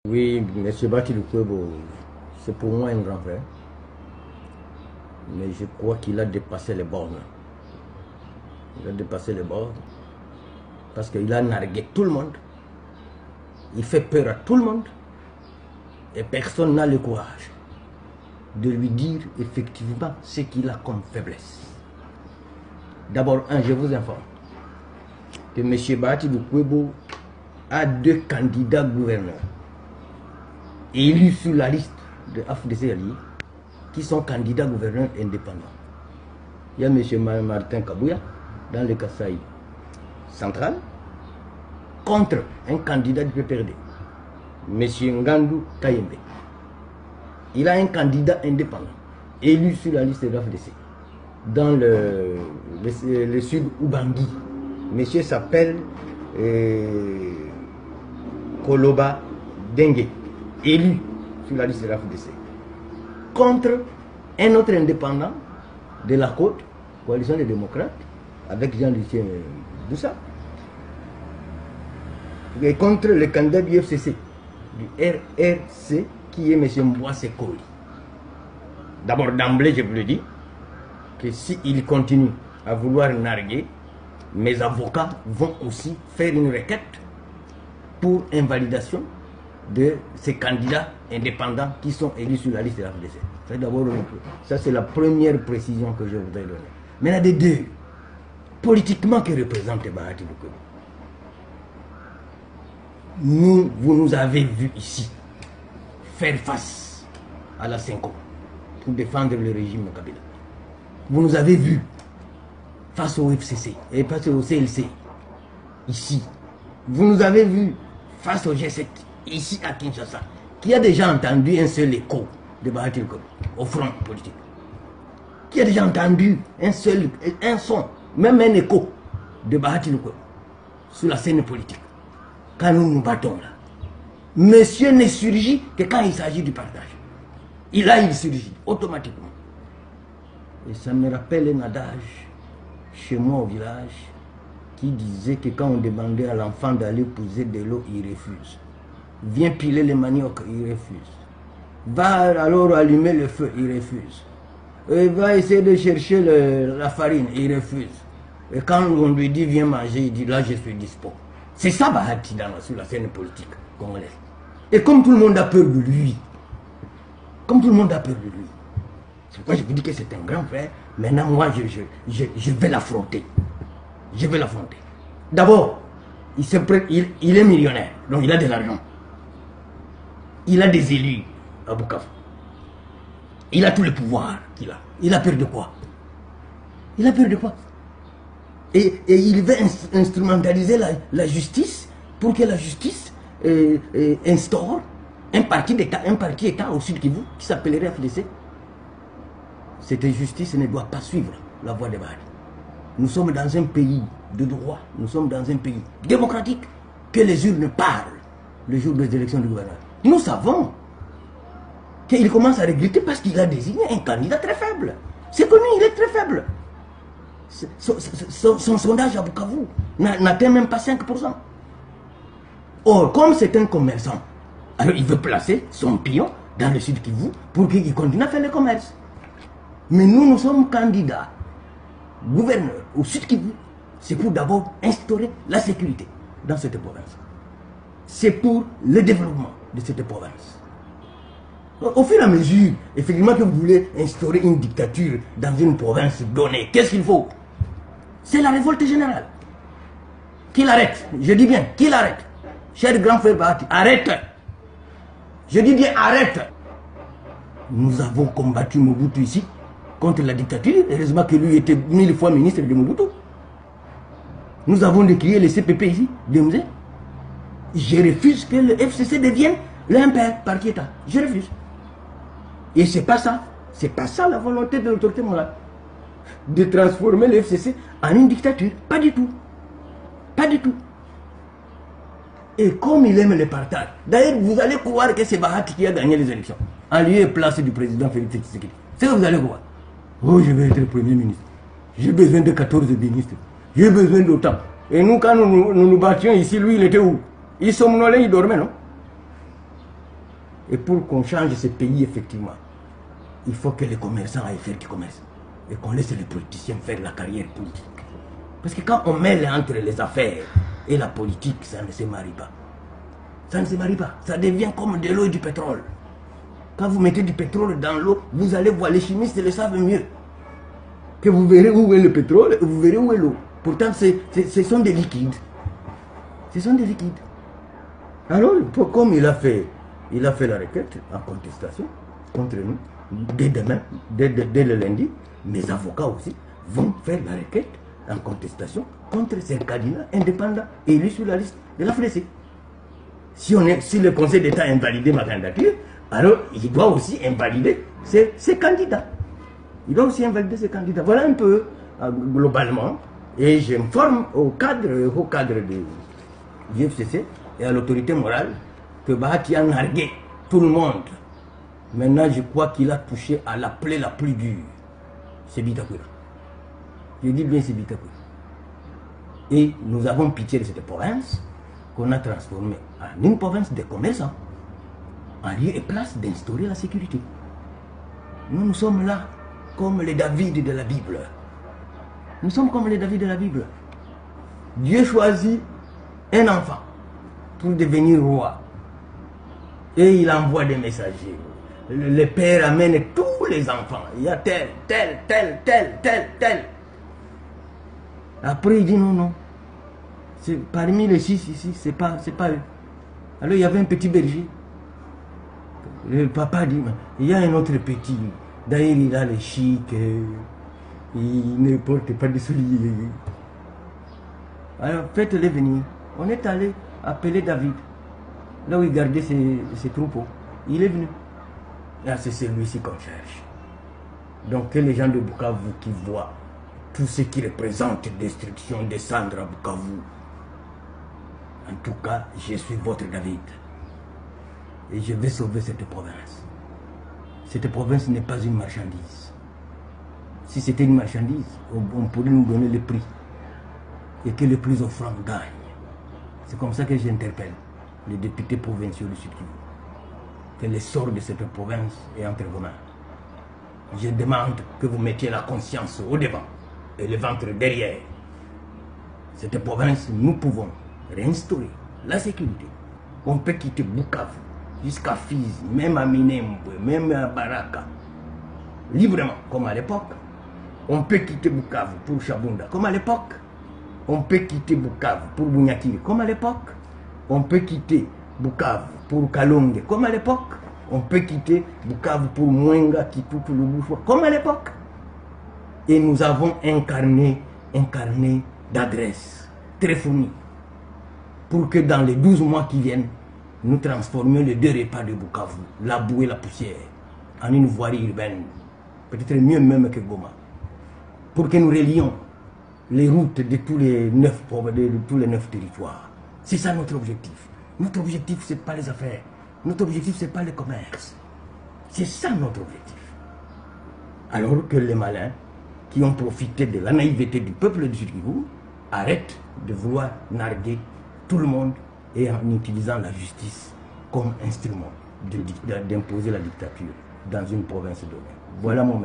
Oui, M. Bati Lukwebo, c'est pour moi un grand frère. Mais je crois qu'il a dépassé les bornes. Il a dépassé les bornes. Parce qu'il a nargué tout le monde. Il fait peur à tout le monde. Et personne n'a le courage de lui dire effectivement ce qu'il a comme faiblesse. D'abord, je vous informe que M. Bati Lukwebo a 2 candidats gouverneurs élus sur la liste de AFDC alliés qui sont candidats gouverneurs indépendants. Il y a M. Martin Kabouya dans le Kasaï central contre un candidat du PPRD, M. Ngandou Kayembe. Il a un candidat indépendant élu sur la liste de l'AFDC dans le sud Ubangui. Monsieur s'appelle Koloba Dengue, élu sur la liste de la FDC, contre un autre indépendant de la côte, coalition des démocrates, avec Jean-Lucien Boussa, et contre le candidat du FCC, du RRC, qui est M. Mbouasse Koli. D'abord, d'emblée, je vous le dis, que s'il continue à vouloir narguer, mes avocats vont aussi faire une requête pour invalidation de ces candidats indépendants qui sont élus sur la liste de la FDC. Ça, c'est la première précision que je voudrais donner. Maintenant, des deux, politiquement, que représente Bahati Lukwebo. Vous nous avez vus ici faire face à la Senko pour défendre le régime Kabila. Vous nous avez vus face au FCC et face au CLC ici. Vous nous avez vus face au G7 ici à Kinshasa, qui a déjà entendu un seul écho de Bahati Lukwebo au front politique, qui a déjà entendu un son, même un écho de Bahati Lukwebo sur la scène politique. Quand nous nous battons là, monsieur ne surgit que quand il s'agit du partage. Il surgit automatiquement. Et ça me rappelle un adage chez moi au village qui disait que quand on demandait à l'enfant d'aller poser de l'eau, il refuse. Viens piler le manioc, il refuse. Va alors allumer le feu, il refuse. Et va essayer de chercher la farine, il refuse. Et quand on lui dit viens manger, il dit là je suis dispo. C'est ça Bahati sur la scène politique congolaise. Et comme tout le monde a peur de lui, c'est pourquoi je vous dis que c'est un grand frère. Maintenant, moi, je vais l'affronter. Je vais l'affronter. D'abord, il est millionnaire, donc il a de l'argent. Il a des élus à Bukavu. Il a tout le pouvoir qu'il a. Il a peur de quoi? Il a peur de quoi? Et il veut instrumentaliser la justice pour que la justice instaure un parti État au sud Kivu qui s'appellerait FDC. Cette injustice ne doit pas suivre la voie de Bahati. Nous sommes dans un pays de droit, nous sommes dans un pays démocratique, que les urnes parlent le jour des élections du gouvernement. Nous savons qu'il commence à regretter parce qu'il a désigné un candidat très faible. C'est connu, il est très faible. Son sondage à Bukavu n'atteint même pas 5%. Or, comme c'est un commerçant, alors il veut placer son pion dans le sud Kivu pour qu'il continue à faire le commerce. Mais nous sommes candidats, gouverneurs au sud Kivu. C'est pour d'abord instaurer la sécurité dans cette province. C'est pour le développement de cette province. Au fur et à mesure, effectivement, que vous voulez instaurer une dictature dans une province donnée, qu'est-ce qu'il faut? C'est la révolte générale. Qu'il arrête, je dis bien, qu'il arrête. Cher grand frère Bahati, arrête. Je dis bien, arrête. Nous avons combattu Mobutu ici contre la dictature. Heureusement que lui était 1000 fois ministre de Mobutu. Nous avons décrié le CPP ici, de Mzé. Je refuse que le FCC devienne l'impère par qui État. Je refuse. Et c'est pas ça. C'est pas ça la volonté de l'autorité morale. De transformer le FCC en une dictature. Pas du tout. Pas du tout. Et comme il aime le partage, d'ailleurs vous allez croire que c'est Bahati qui a gagné les élections, en lieu et place du président Félix Tshisekedi. C'est ce que vous allez voir. Oh, je vais être Premier ministre. J'ai besoin de 14 ministres. J'ai besoin d'autant. Et nous, quand nous nous battions ici, lui, il était où? Il somnolait, il dormait, non? Et pour qu'on change ce pays, effectivement, il faut que les commerçants aillent faire du commerce. Et qu'on laisse les politiciens faire la carrière politique. Parce que quand on mêle entre les affaires et la politique, ça ne se marie pas. Ça ne se marie pas. Ça devient comme de l'eau et du pétrole. Quand vous mettez du pétrole dans l'eau, vous allez voir, les chimistes le savent mieux. Que vous verrez où est le pétrole et vous verrez où est l'eau. Pourtant, ce sont des liquides. Ce sont des liquides. Alors, comme il a fait la requête en contestation contre nous, dès demain, dès le lundi, mes avocats aussi vont faire la requête en contestation contre ces candidats indépendants élus sur la liste de la FLEC. Si le Conseil d'État a invalidé ma candidature, alors il doit aussi invalider ces candidats. Il doit aussi invalider ces candidats. Voilà un peu globalement. Et j'informe au cadre du FCC et à l'autorité morale que Bahati a nargué tout le monde. Maintenant, je crois qu'il a touché à la plaie la plus dure. C'est Bitakoura. Je dis bien c'est Bitakoura. Et nous avons pitié de cette province qu'on a transformée en une province de commerçants, en lieu et place d'instaurer la sécurité. Nous sommes là comme les David de la Bible. Nous sommes comme les David de la Bible. Dieu choisit un enfant pour devenir roi. Et il envoie des messagers. Le père amène tous les enfants. Il y a tel. Après il dit non. Parmi les 6 ici, c'est pas eux. Alors il y avait un petit berger. Le papa dit, il y a un autre petit. D'ailleurs il a les chics. Il ne porte pas de souliers. Alors faites-les venir. On est allé appeler David. Là où il gardait ses troupeaux. Il est venu. Là, c'est celui-ci qu'on cherche. Donc, que les gens de Bukavu qui voient tout ce qui représente destruction, descendre à Bukavu. En tout cas, je suis votre David. Et je vais sauver cette province. Cette province n'est pas une marchandise. Si c'était une marchandise, on pourrait nous donner le prix. Et que le plus offrant gagne. C'est comme ça que j'interpelle les députés provinciaux du Sud-Kivu. Que le sort de cette province est entre vos mains. Je demande que vous mettiez la conscience au devant et le ventre derrière. Cette province, nous pouvons réinstaurer la sécurité. On peut quitter Bukavu jusqu'à Fizi, même à Minembwe, même à Baraka, librement, comme à l'époque. On peut quitter Bukavu pour Chabunda, comme à l'époque. On peut quitter Bukavu pour Bunyakiri, comme à l'époque. On peut quitter Bukavu pour Kalonge, comme à l'époque. On peut quitter Bukavu pour Mwenga, Kitutu, Lubushwa, comme à l'époque. Et nous avons incarné d'adresses très fournies pour que dans les 12 mois qui viennent, nous transformions les 2 repas de Bukavu, la boue et la poussière, en une voirie urbaine, peut-être mieux même que Goma, pour que nous relions les routes de tous les 9 territoires. C'est ça notre objectif. Notre objectif, ce n'est pas les affaires. Notre objectif, ce n'est pas le commerce. C'est ça notre objectif. Alors que les malins, qui ont profité de la naïveté du peuple du Sud-Kivu, arrêtent de vouloir narguer tout le monde et en utilisant la justice comme instrument d'imposer la dictature dans une province donnée. Voilà mon message.